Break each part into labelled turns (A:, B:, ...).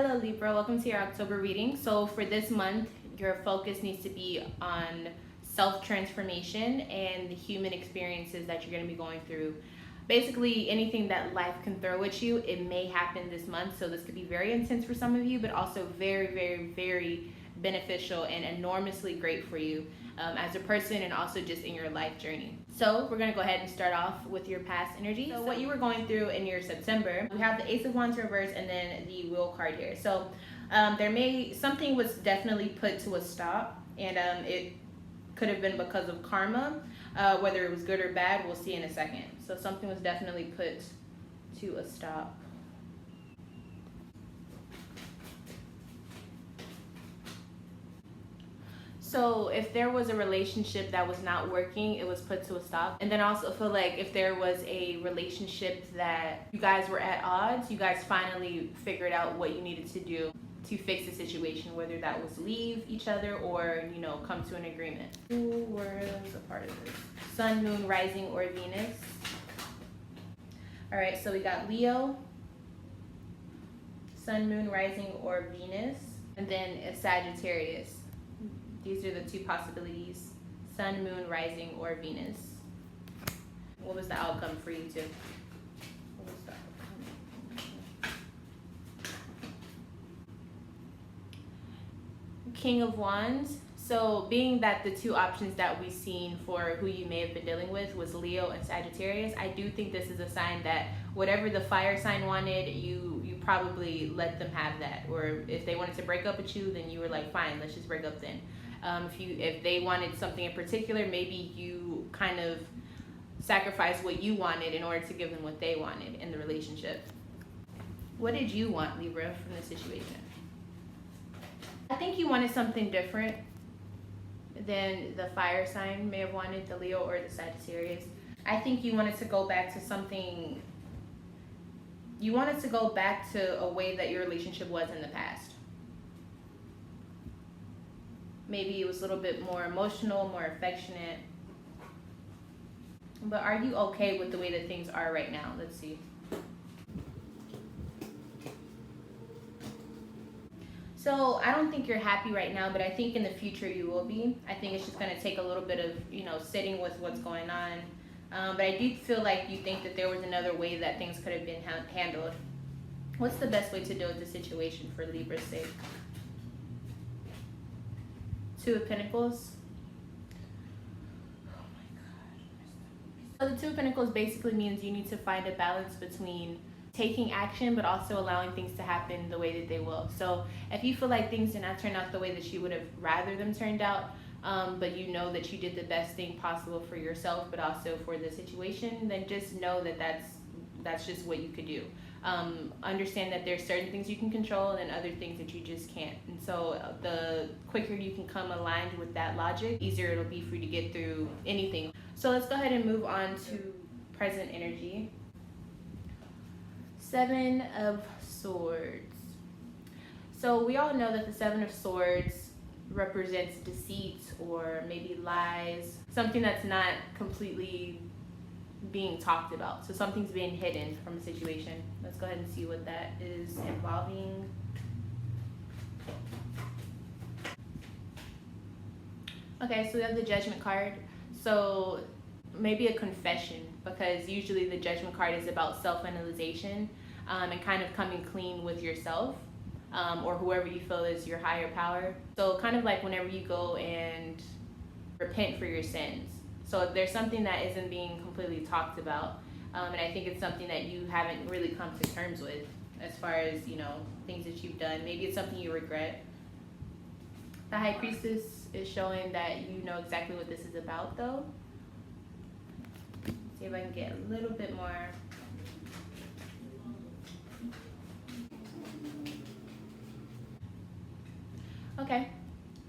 A: Hello Libra, welcome to your October reading. So for this month, your focus needs to be on self-transformation and the human experiences that you're going to be going through. Basically, anything that life can throw at you, it may happen this month. So this could be very intense for some of you, but also very, very, very beneficial and enormously great for you as a person and also just in your life journey. So we're going to go ahead and start off with your past energy. So what you were going through in your September, we have the Ace of Wands reverse and then the Wheel card here. So something was definitely put to a stop, and it could have been because of karma. Whether it was good or bad, we'll see in a second. So something was definitely put to a stop. So if there was a relationship that was not working, it was put to a stop. And then I also feel like if there was a relationship that you guys were at odds, you guys finally figured out what you needed to do to fix the situation, whether that was leave each other or, come to an agreement. Who was a part of this? Sun, Moon, Rising, or Venus. All right, so we got Leo, Sun, Moon, Rising, or Venus, and then a Sagittarius. These are the two possibilities: Sun, Moon, Rising, or Venus. What was the outcome for you two? King of Wands. So being that the two options that we've seen for who you may have been dealing with was Leo and Sagittarius, I do think this is a sign that whatever the fire sign wanted, you probably let them have that. Or if they wanted to break up with you, then you were like, fine, let's just break up then. If they wanted something in particular, maybe you kind of sacrificed what you wanted in order to give them what they wanted in the relationship. What did you want, Libra, from the situation? I think you wanted something different than the fire sign may have wanted, the Leo or the Sagittarius. I think you wanted to go back to something, you wanted to go back to a way that your relationship was in the past. Maybe it was a little bit more emotional, more affectionate. But are you okay with the way that things are right now? Let's see. So I don't think you're happy right now, but I think in the future you will be. I think it's just going to take a little bit of, sitting with what's going on. But I do feel like you think that there was another way that things could have been handled. What's the best way to deal with the situation for Libra's sake? Two of Pentacles. Oh my God. So the Two of Pentacles basically means you need to find a balance between taking action but also allowing things to happen the way that they will. So if you feel like things did not turn out the way that you would have rather them turned out, but you know that you did the best thing possible for yourself but also for the situation, then just know that that's just what you could do. Understand that there's certain things you can control and other things that you just can't. And so the quicker you can come aligned with that logic, easier it'll be for you to get through anything. So let's go ahead and move on to present energy. Seven of Swords. So we all know that the Seven of Swords represents deceit or maybe lies, something that's not completely being talked about. So something's being hidden from a situation. Let's go ahead and see what that is involving. Okay, so we have the Judgment card. So maybe a confession, because usually the Judgment card is about self-analyzation and kind of coming clean with yourself or whoever you feel is your higher power. So kind of like whenever you go and repent for your sins. So if there's something that isn't being completely talked about, and I think it's something that you haven't really come to terms with as far as, things that you've done. Maybe it's something you regret. The High Priestess is showing that you know exactly what this is about, though. See if I can get a little bit more. Okay,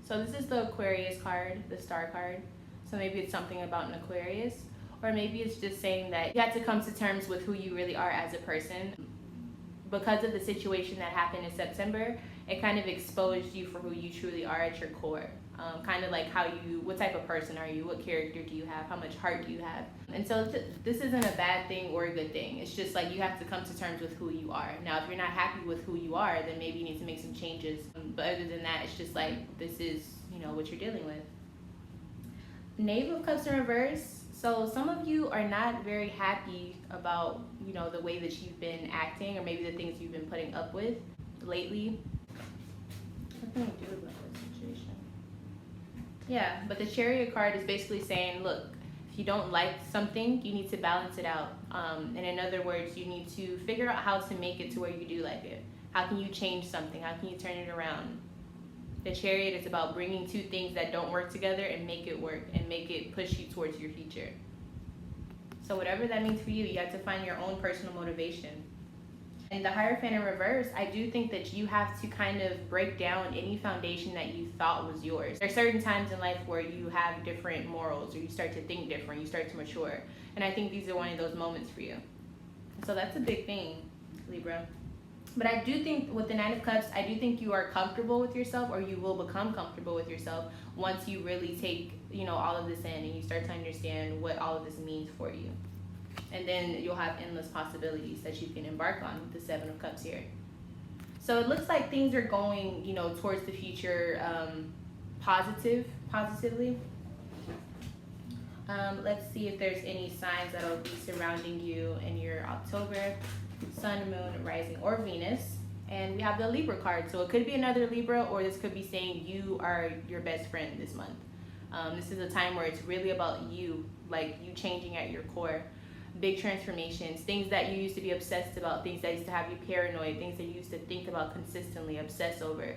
A: so this is the Aquarius card, the Star card. So maybe it's something about an Aquarius, or maybe it's just saying that you have to come to terms with who you really are as a person because of the situation that happened in September It kind of exposed you for who you truly are at your core. Kind of like what type of person are you? What character do you have? How much heart do you have? And so this isn't a bad thing or a good thing. It's just like you have to come to terms with who you are. Now, if you're not happy with who you are, then maybe you need to make some changes. But other than that, it's just like, this is, what you're dealing with. Knave of Cups in reverse. So some of you are not very happy about, the way that you've been acting, or maybe the things you've been putting up with lately. What can we do about this situation? Yeah, but the Chariot card is basically saying, look, if you don't like something, you need to balance it out. And in other words, you need to figure out how to make it to where you do like it. How can you change something? How can you turn it around? The Chariot is about bringing two things that don't work together and make it work and make it push you towards your future. So whatever that means for you, you have to find your own personal motivation. And the Hierophant in reverse, I do think that you have to kind of break down any foundation that you thought was yours. There are certain times in life where you have different morals, or you start to think different, you start to mature. And I think these are one of those moments for you. So that's a big thing, Libra. But I do think with the Nine of Cups, I do think you are comfortable with yourself, or you will become comfortable with yourself once you really take, all of this in and you start to understand what all of this means for you. And then you'll have endless possibilities that you can embark on with the Seven of Cups here. So it looks like things are going, towards the future positively. Let's see if there's any signs that'll be surrounding you in your October. Sun, Moon, Rising, or Venus. And we have the Libra card. So it could be another Libra, or this could be saying you are your best friend this month. This is a time where it's really about you, like you changing at your core. Big transformations, things that you used to be obsessed about, things that used to have you paranoid, things that you used to think about consistently, obsess over.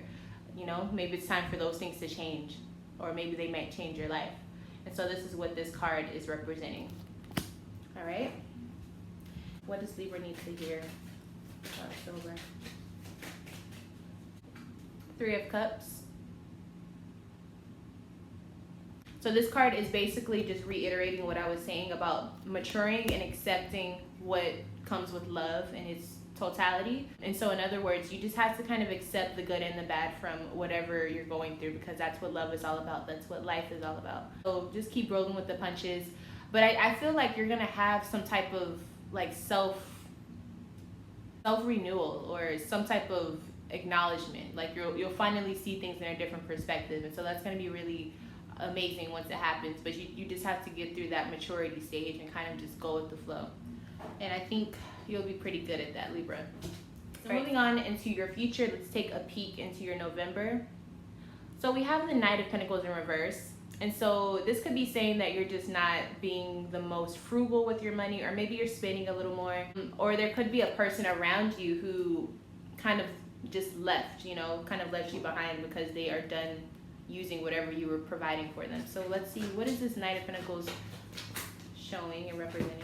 A: Maybe it's time for those things to change, or maybe they might change your life. And so this is what this card is representing. All right. What does Libra need to hear? October. Three of Cups. So this card is basically just reiterating what I was saying about maturing and accepting what comes with love in its totality. And so in other words, you just have to kind of accept the good and the bad from whatever you're going through, because that's what love is all about. That's what life is all about. So just keep rolling with the punches. But I feel like you're going to have some type of like self-renewal, or some type of acknowledgement. Like you'll finally see things in a different perspective. And so that's going to be really amazing once it happens, but you just have to get through that maturity stage and kind of just go with the flow. And I think you'll be pretty good at that, Libra. So moving on into your future, let's take a peek into your November. So we have the Knight of Pentacles in reverse. And so this could be saying that you're just not being the most frugal with your money, or maybe you're spending a little more, or there could be a person around you who kind of just left, kind of left you behind because they are done using whatever you were providing for them. So let's see, what is this Knight of Pentacles showing and representing?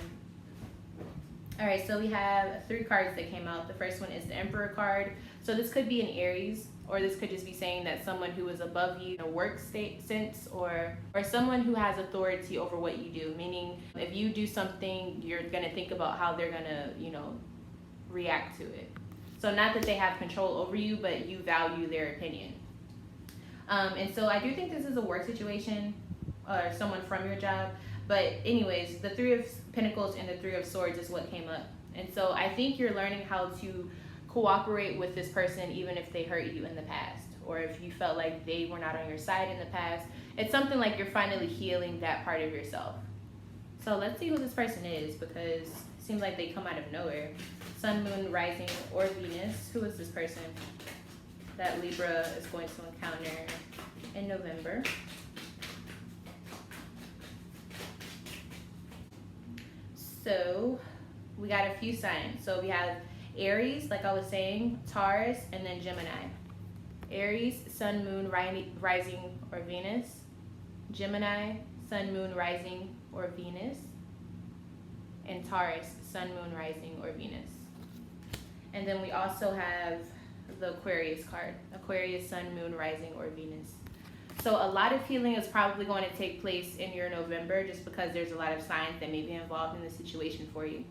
A: All right, so we have three cards that came out. The first one is the Emperor card. So this could be an Aries, or this could just be saying that someone who is above you in a work state sense, or someone who has authority over what you do. Meaning, if you do something, you're gonna think about how they're gonna, react to it. So not that they have control over you, but you value their opinion. And so I do think this is a work situation, or someone from your job. But anyways, the Three of Pentacles and the Three of Swords is what came up. And so I think you're learning how to cooperate with this person even if they hurt you in the past, or if you felt like they were not on your side in the past. It's something like you're finally healing that part of yourself. So let's see who this person is, because it seems like they come out of nowhere. Sun, Moon, Rising, or Venus. Who is this person that Libra is going to encounter in November? So we got a few signs. So we have Aries, like I was saying, Taurus, and then Gemini. Aries, Sun, Moon, Rising, or Venus. Gemini, Sun, Moon, Rising, or Venus. And Taurus, Sun, Moon, Rising, or Venus. And then we also have the Aquarius card. Aquarius, Sun, Moon, Rising, or Venus. So a lot of healing is probably going to take place in your November, just because there's a lot of signs that may be involved in the situation for you.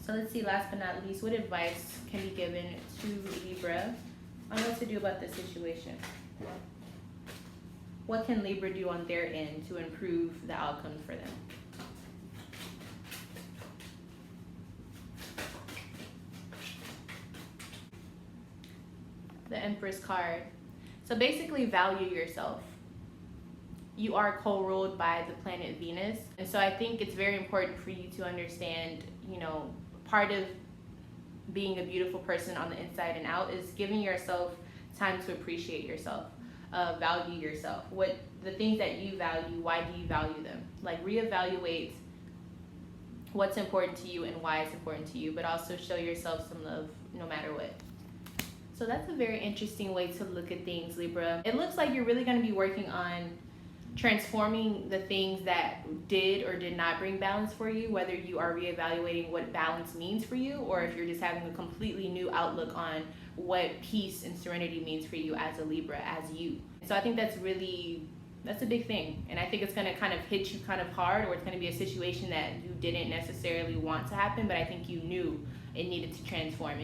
A: So let's see, last but not least, what advice can be given to Libra on what to do about this situation. What can Libra do on their end to improve the outcome for them? The Empress card. So basically, value yourself. You are co-ruled by the planet Venus. And so I think it's very important for you to understand, you know, part of being a beautiful person on the inside and out is giving yourself time to appreciate yourself, value yourself. What the things that you value, why do you value them? Like, reevaluate what's important to you and why it's important to you, but also show yourself some love no matter what. So that's a very interesting way to look at things, Libra. It looks like you're really going to be working on transforming the things that did or did not bring balance for you, whether you are reevaluating what balance means for you, or if you're just having a completely new outlook on what peace and serenity means for you as a Libra, as you. So I think that's a big thing. And I think it's going to kind of hit you kind of hard, or it's going to be a situation that you didn't necessarily want to happen, but I think you knew it needed to transform.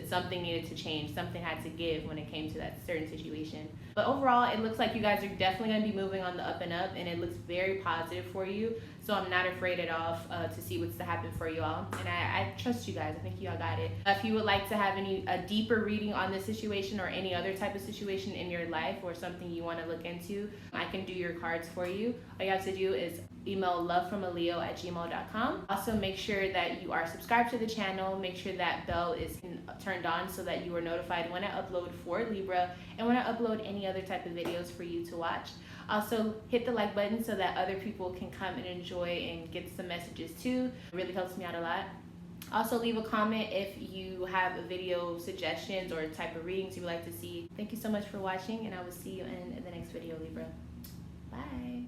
A: Something needed to change. Something had to give when it came to that certain situation. But overall, it looks like you guys are definitely going to be moving on the up and up, and it looks very positive for you. So I'm not afraid at all to see what's to happen for you all. And I trust you guys. I think you all got it. If you would like to have a deeper reading on this situation or any other type of situation in your life or something you want to look into, I can do your cards for you. All you have to do is email lovefromaleo@gmail.com. Also, make sure that you are subscribed to the channel. Make sure that bell is turned on so that you are notified when I upload for Libra and when I upload any other type of videos for you to watch. Also, hit the like button so that other people can come and enjoy and get some messages too. It really helps me out a lot. Also, leave a comment if you have video suggestions or type of readings you would like to see. Thank you so much for watching, and I will see you in the next video, Libra. Bye.